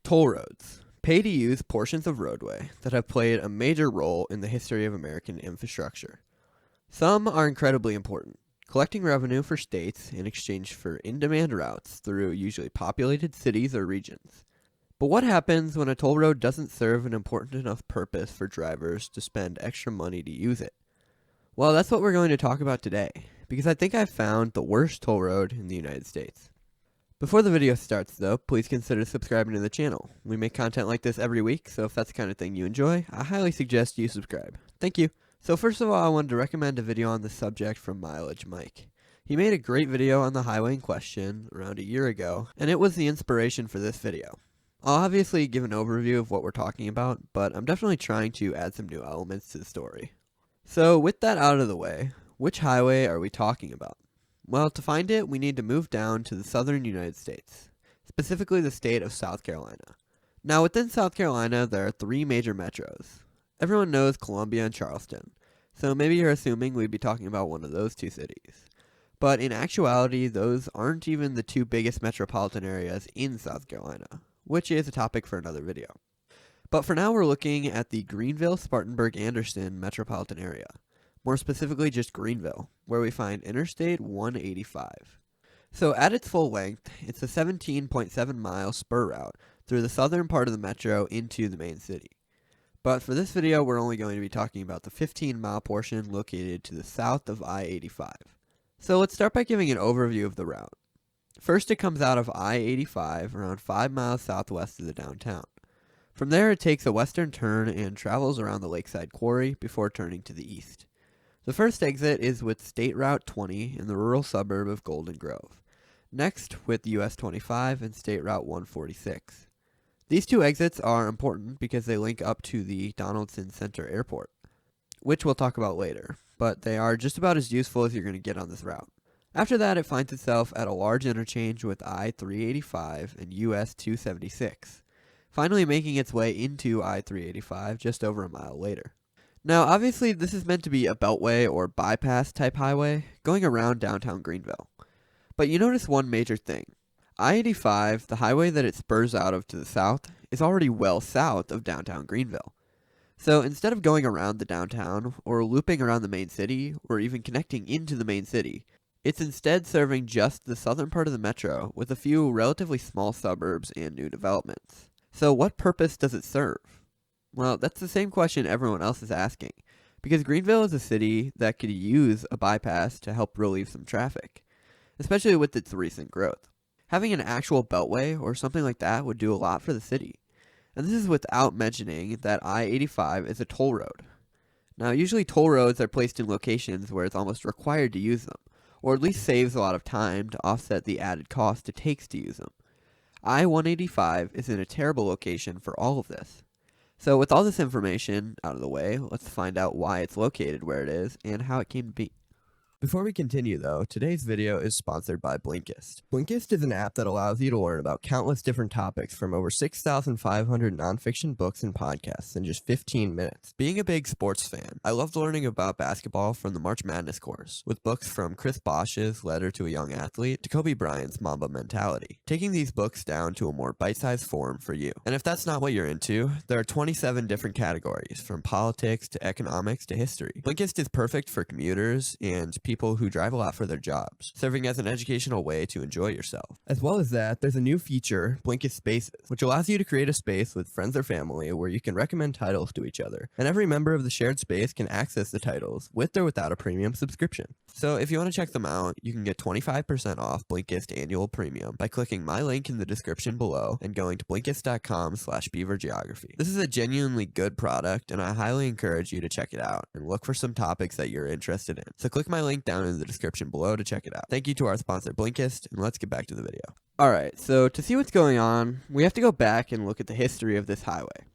Toll roads. Pay to use portions of roadway that have played a major role in the history of American infrastructure. Some are incredibly important, collecting revenue for states in exchange for in-demand routes through usually populated cities or regions. But what happens when a toll road doesn't serve an important enough purpose for drivers to spend extra money to use it? Well, that's what we're going to talk about today, because I think I've found the worst toll road in the United States. Before the video starts though, please consider subscribing to the channel. We make content like this every week, so if that's the kind of thing you enjoy, I highly suggest you subscribe. Thank you. So first of all, I wanted to recommend a video on the subject from Mileage Mike. He made a great video on the highway in question around a year ago, and it was the inspiration for this video. I'll obviously give an overview of what we're talking about, but I'm definitely trying to add some new elements to the story. So with that out of the way, which highway are we talking about? Well, to find it, we need to move down to the southern United States, specifically the state of South Carolina. Now, within South Carolina, there are three major metros. Everyone knows Columbia and Charleston, so maybe you're assuming we'd be talking about one of those two cities. But in actuality, those aren't even the two biggest metropolitan areas in South Carolina, which is a topic for another video. But for now, we're looking at the Greenville-Spartanburg-Anderson metropolitan area. More specifically, just Greenville, where we find Interstate 185. So at its full length, it's a 17.7 mile spur route through the southern part of the metro into the main city. But for this video, we're only going to be talking about the 15-mile portion located to the south of I-85. So let's start by giving an overview of the route. First, it comes out of I-85 around 5 miles southwest of the downtown. From there, it takes a western turn and travels around the Lakeside Quarry before turning to the east. The first exit is with State Route 20 in the rural suburb of Golden Grove. Next, with US 25 and State Route 146. These two exits are important because they link up to the Donaldson Center Airport, which we'll talk about later, but they are just about as useful as you're going to get on this route. After that, it finds itself at a large interchange with I-385 and US 276, finally making its way into I-385 just over a mile later. Now, obviously, this is meant to be a beltway or bypass type highway going around downtown Greenville. But you notice one major thing. I-85, the highway that it spurs out of to the south, is already well south of downtown Greenville. So instead of going around the downtown, or looping around the main city, or even connecting into the main city, it's instead serving just the southern part of the metro with a few relatively small suburbs and new developments. So what purpose does it serve? Well, that's the same question everyone else is asking, because Greenville is a city that could use a bypass to help relieve some traffic, especially with its recent growth. Having an actual beltway or something like that would do a lot for the city. And this is without mentioning that I-85 is a toll road. Now, usually toll roads are placed in locations where it's almost required to use them, or at least saves a lot of time to offset the added cost it takes to use them. I-185 is in a terrible location for all of this. So with all this information out of the way, let's find out why it's located where it is and how it came to be. Before we continue though, today's video is sponsored by Blinkist. Blinkist is an app that allows you to learn about countless different topics from over 6,500 nonfiction books and podcasts in just 15 minutes. Being a big sports fan, I loved learning about basketball from the March Madness course, with books from Chris Bosh's Letter to a Young Athlete to Kobe Bryant's Mamba Mentality, taking these books down to a more bite-sized form for you. And if that's not what you're into, there are 27 different categories, from politics to economics to history. Blinkist is perfect for commuters and people who drive a lot for their jobs, serving as an educational way to enjoy yourself. As well as that, there's a new feature, Blinkist Spaces, which allows you to create a space with friends or family where you can recommend titles to each other, and every member of the shared space can access the titles with or without a premium subscription. So if you want to check them out, you can get 25% off Blinkist annual premium by clicking my link in the description below and going to blinkist.com/beavergeography. This is a genuinely good product, and I highly encourage you to check it out and look for some topics that you're interested in. So click my link down in the description below to check it out. Thank you to our sponsor Blinkist, and let's get back to the video. Alright, so to see what's going on, we have to go back and look at the history of this highway.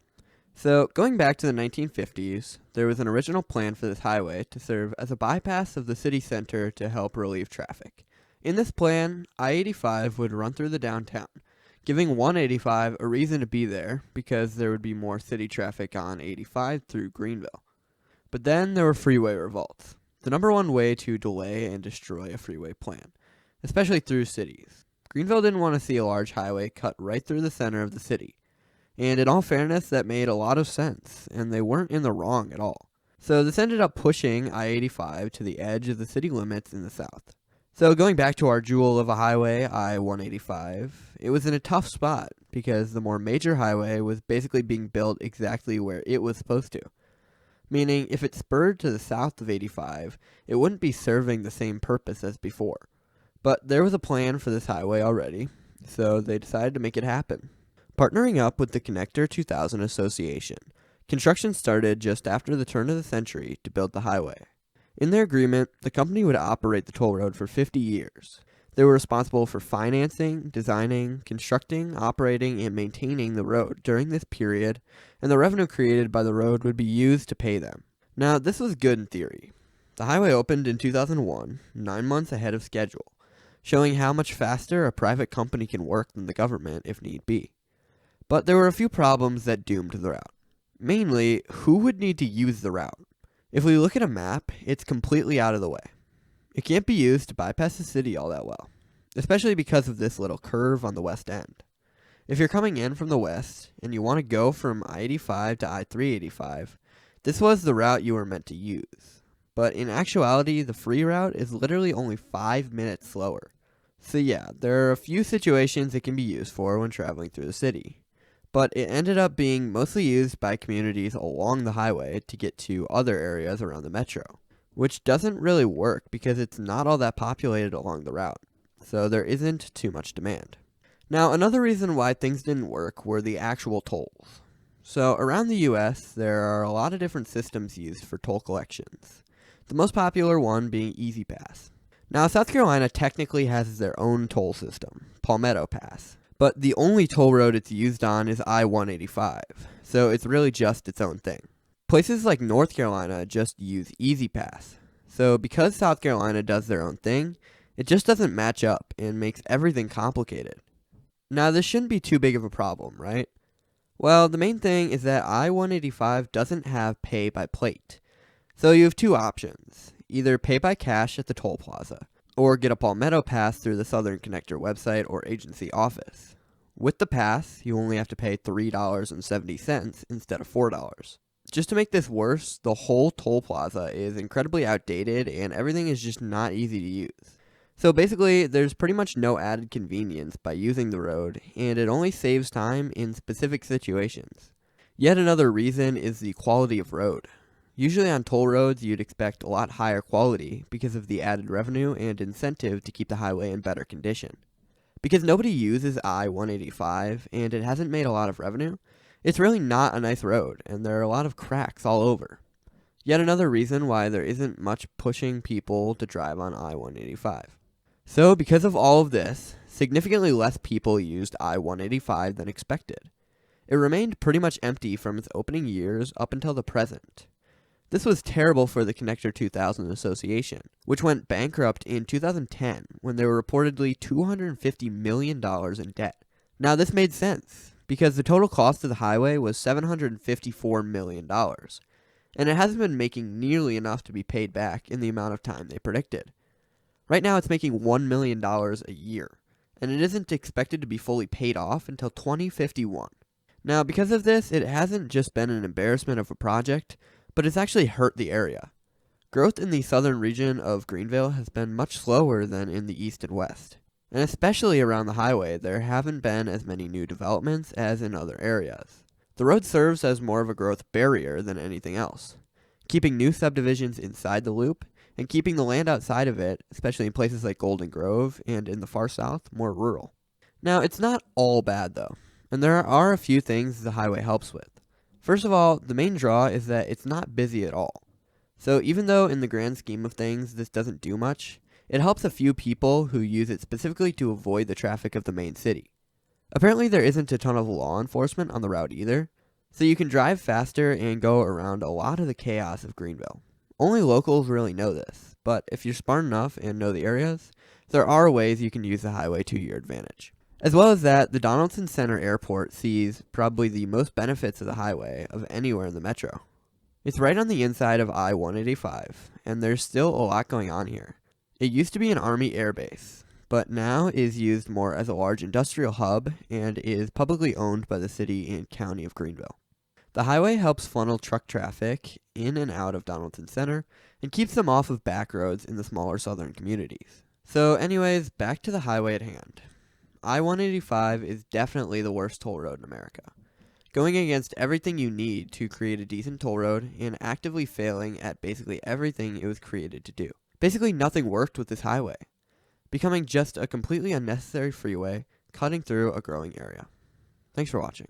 So, going back to the 1950s, there was an original plan for this highway to serve as a bypass of the city center to help relieve traffic. In this plan, I-85 would run through the downtown, giving 185 a reason to be there because there would be more city traffic on 85 through Greenville. But then there were freeway revolts, the number one way to delay and destroy a freeway plan, especially through cities. Greenville didn't want to see a large highway cut right through the center of the city, And in all fairness, that made a lot of sense, and they weren't in the wrong at all. So this ended up pushing I-85 to the edge of the city limits in the south. So going back to our jewel of a highway, I-185, it was in a tough spot because the more major highway was basically being built exactly where it was supposed to. Meaning, if it spurred to the south of 85, it wouldn't be serving the same purpose as before. But there was a plan for this highway already, so they decided to make it happen. Partnering up with the Connector 2000 Association, construction started just after the turn of the century to build the highway. In their agreement, the company would operate the toll road for 50 years. They were responsible for financing, designing, constructing, operating, and maintaining the road during this period, and the revenue created by the road would be used to pay them. Now, this was good in theory. The highway opened in 2001, 9 months ahead of schedule, showing how much faster a private company can work than the government if need be. But there were a few problems that doomed the route. Mainly, who would need to use the route? If we look at a map, it's completely out of the way. It can't be used to bypass the city all that well, especially because of this little curve on the west end. If you're coming in from the west and you want to go from I-85 to I-385, this was the route you were meant to use. But in actuality, the free route is literally only 5 minutes slower. So yeah, there are a few situations it can be used for when traveling through the city. But it ended up being mostly used by communities along the highway to get to other areas around the metro, which doesn't really work because it's not all that populated along the route, so there isn't too much demand. Now, another reason why things didn't work were the actual tolls. So around the US, there are a lot of different systems used for toll collections, the most popular one being Easy Pass. Now, South Carolina technically has their own toll system, Palmetto Pass. But the only toll road it's used on is I-185, so it's really just its own thing. Places like North Carolina just use Easy Pass, so because South Carolina does their own thing, it just doesn't match up and makes everything complicated. Now, this shouldn't be too big of a problem, right? Well, the main thing is that I-185 doesn't have pay by plate, so you have two options: either pay by cash at the toll plaza, or get a Palmetto Pass through the Southern Connector website or agency office. With the pass, you only have to pay $3.70 instead of $4. Just to make this worse, the whole toll plaza is incredibly outdated and everything is just not easy to use. So basically, there's pretty much no added convenience by using the road, and it only saves time in specific situations. Yet another reason is the quality of road. Usually on toll roads, you'd expect a lot higher quality because of the added revenue and incentive to keep the highway in better condition. Because nobody uses I-185 and it hasn't made a lot of revenue, it's really not a nice road and there are a lot of cracks all over. Yet another reason why there isn't much pushing people to drive on I-185. So because of all of this, significantly less people used I-185 than expected. It remained pretty much empty from its opening years up until the present. This was terrible for the Connector 2000 Association, which went bankrupt in 2010 when they were reportedly $250 million in debt. Now this made sense, because the total cost of the highway was $754 million, and it hasn't been making nearly enough to be paid back in the amount of time they predicted. Right now it's making $1 million a year, and it isn't expected to be fully paid off until 2051. Now because of this, it hasn't just been an embarrassment of a project, but it's actually hurt the area. Growth in the southern region of Greenville has been much slower than in the east and west. And especially around the highway, there haven't been as many new developments as in other areas. The road serves as more of a growth barrier than anything else, keeping new subdivisions inside the loop and keeping the land outside of it, especially in places like Golden Grove and in the far south, more rural. Now, it's not all bad though, and there are a few things the highway helps with. First of all, the main draw is that it's not busy at all. So even though in the grand scheme of things this doesn't do much, it helps a few people who use it specifically to avoid the traffic of the main city. Apparently there isn't a ton of law enforcement on the route either, so you can drive faster and go around a lot of the chaos of Greenville. Only locals really know this, but if you're smart enough and know the areas, there are ways you can use the highway to your advantage. As well as that, the Donaldson Center Airport sees probably the most benefits of the highway of anywhere in the metro. It's right on the inside of I-185, and there's still a lot going on here. It used to be an Army air base, but now is used more as a large industrial hub and is publicly owned by the city and county of Greenville. The highway helps funnel truck traffic in and out of Donaldson Center and keeps them off of back roads in the smaller southern communities. So anyways, back to the highway at hand. I-185 is definitely the worst toll road in America, going against everything you need to create a decent toll road and actively failing at basically everything it was created to do. Basically nothing worked with this highway, becoming just a completely unnecessary freeway cutting through a growing area. Thanks for watching.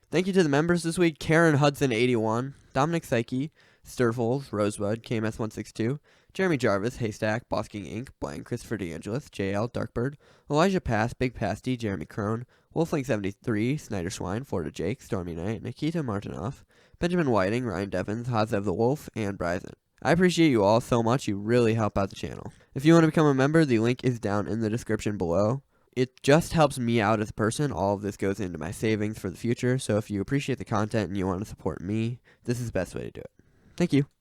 Thank you to the members this week: Karen Hudson 81, Dominic Psyche, Sturfles, Rosebud, KMS162, Jeremy Jarvis, Haystack, Boss King Inc., Blank, Christopher DeAngelis, JL, Darkbird, Elijah Pass, Big Pasty, Jeremy Crone, Wolflink73, Snyder Swine, Florida Jake, Stormy Knight, Nikita Martinoff, Benjamin Whiting, Ryan Devins, Hazev the Wolf, and Bryson. I appreciate you all so much. You really help out the channel. If you want to become a member, the link is down in the description below. It just helps me out as a person. All of this goes into my savings for the future. So if you appreciate the content and you want to support me, this is the best way to do it. Thank you.